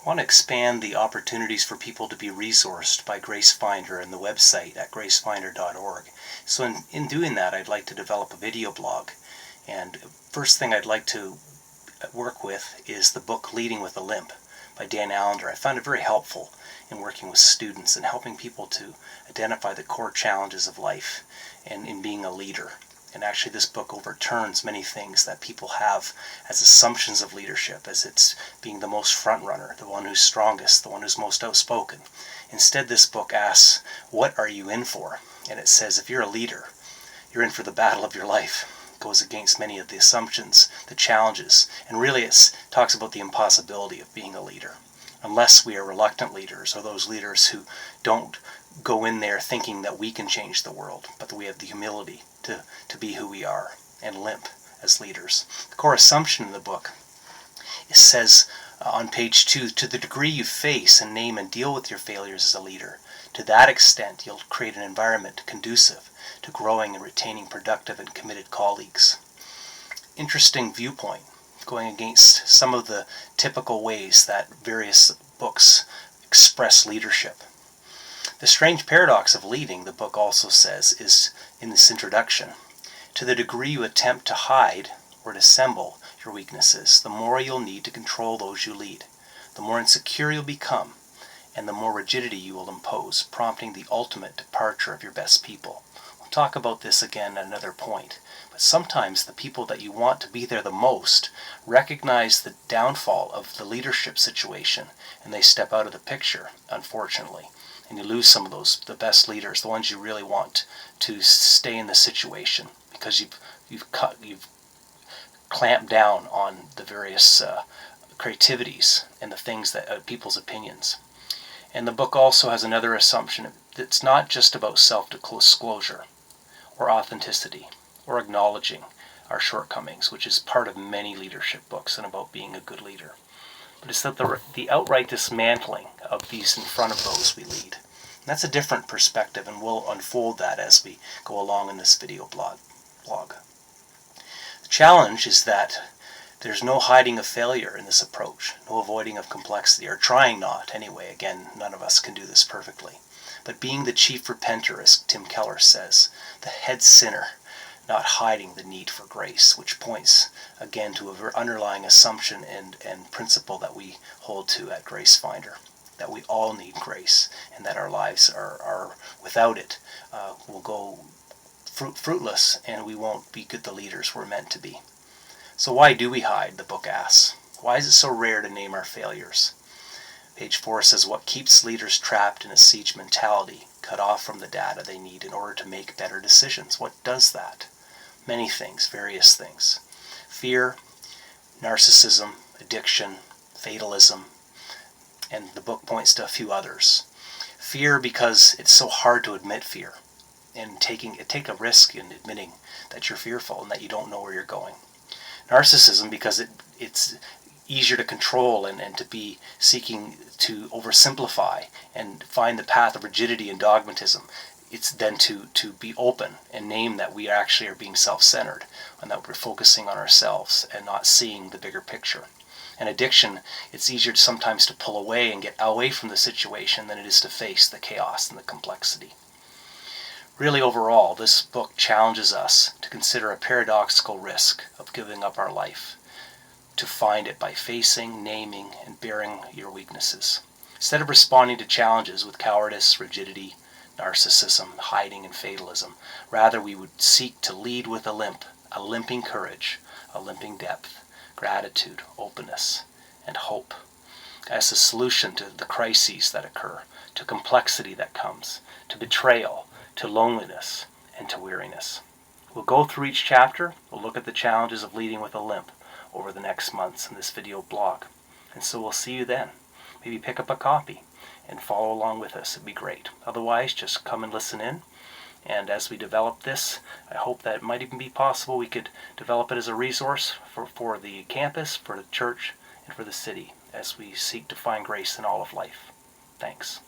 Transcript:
I want to expand the opportunities for people to be resourced by GraceFinder and the website at gracefinder.org. So in doing that, I'd like to develop a video blog. And first thing I'd like to work with is the book Leading with a Limp by Dan Allender. I found it very helpful in working with students and helping people to identify the core challenges of life and in being a leader. And actually this book overturns many things that people have as assumptions of leadership, as it's being the most front runner, the one who's strongest, the one who's most outspoken. Instead, this book asks, what are you in for? And it says, if you're a leader, you're in for the battle of your life. It goes against many of the assumptions, the challenges, and really it talks about the impossibility of being a leader. Unless we are reluctant leaders, or those leaders who don't go in there thinking that we can change the world, but that we have the humility to be who we are and limp as leaders. The core assumption in the book, it says on page 2, to the degree you face and name and deal with your failures as a leader, to that extent you'll create an environment conducive to growing and retaining productive and committed colleagues. Interesting viewpoint, going against some of the typical ways that various books express leadership. The strange paradox of leading, the book also says, is in this introduction. To the degree you attempt to hide or dissemble your weaknesses, the more you'll need to control those you lead, the more insecure you'll become, and the more rigidity you will impose, prompting the ultimate departure of your best people. We'll talk about this again at another point, but sometimes the people that you want to be there the most recognize the downfall of the leadership situation, and they step out of the picture, unfortunately. And you lose some of those, the best leaders, the ones you really want to stay in the situation, because you've clamped down on the various creativities and the things that people's opinions. And the book also has another assumption. It's not just about self-disclosure or authenticity or acknowledging our shortcomings, which is part of many leadership books and about being a good leader. But it's that the outright dismantling of these in front of those we lead. And that's a different perspective, and we'll unfold that as we go along in this video blog. The challenge is that there's no hiding of failure in this approach, no avoiding of complexity, or trying not anyway. Again, none of us can do this perfectly. But being the chief repenter, as Tim Keller says, the head sinner, not hiding the need for grace, which points again to an underlying assumption and principle that we hold to at GraceFinder, that we all need grace, and that our lives are without it will go fruitless, and we won't be the leaders we're meant to be. So why do we hide, the book asks? Why is it so rare to name our failures? Page 4 says, what keeps leaders trapped in a siege mentality, cut off from the data they need in order to make better decisions? What does that? Many things, various things. Fear, narcissism, addiction, fatalism, and the book points to a few others. Fear because it's so hard to admit fear, and take a risk in admitting that you're fearful and that you don't know where you're going. Narcissism because it's easier to control and to be seeking to oversimplify and find the path of rigidity and dogmatism. It's then to be open and name that we actually are being self-centered and that we're focusing on ourselves and not seeing the bigger picture. And addiction, it's easier sometimes to pull away and get away from the situation than it is to face the chaos and the complexity. Really, overall, this book challenges us to consider a paradoxical risk of giving up our life, to find it by facing, naming, and bearing your weaknesses. Instead of responding to challenges with cowardice, rigidity, narcissism, hiding, and fatalism, rather we would seek to lead with a limp, a limping courage, a limping depth, gratitude, openness, and hope as a solution to the crises that occur, to complexity that comes, to betrayal, to loneliness, and to weariness. We'll go through each chapter. We'll look at the challenges of leading with a limp over the next months in this video blog. And so we'll see you then. Maybe pick up a copy and follow along with us. It'd be great. Otherwise, just come and listen in. And as we develop this, I hope that it might even be possible we could develop it as a resource for the campus, for the church, and for the city as we seek to find grace in all of life. Thanks.